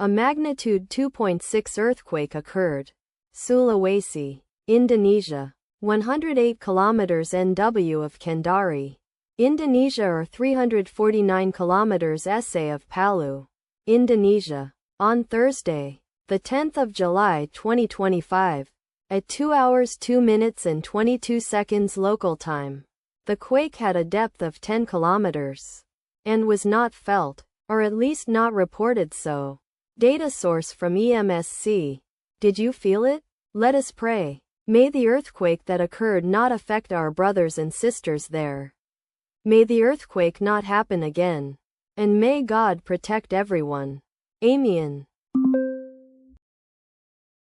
A magnitude 2.6 earthquake occurred. Sulawesi, Indonesia. 108 kilometers NW of Kendari, Indonesia, or 349 kilometers SA of Palu, Indonesia. On Thursday, the 10th of July 2025, at 2 hours 2 minutes and 22 seconds local time. The quake had a depth of 10 kilometers and was not felt, or at least not reported so. Data source from EMSC. Did you feel it? Let us pray. May the earthquake that occurred not affect our brothers and sisters there. May the earthquake not happen again. And may God protect everyone. Amen.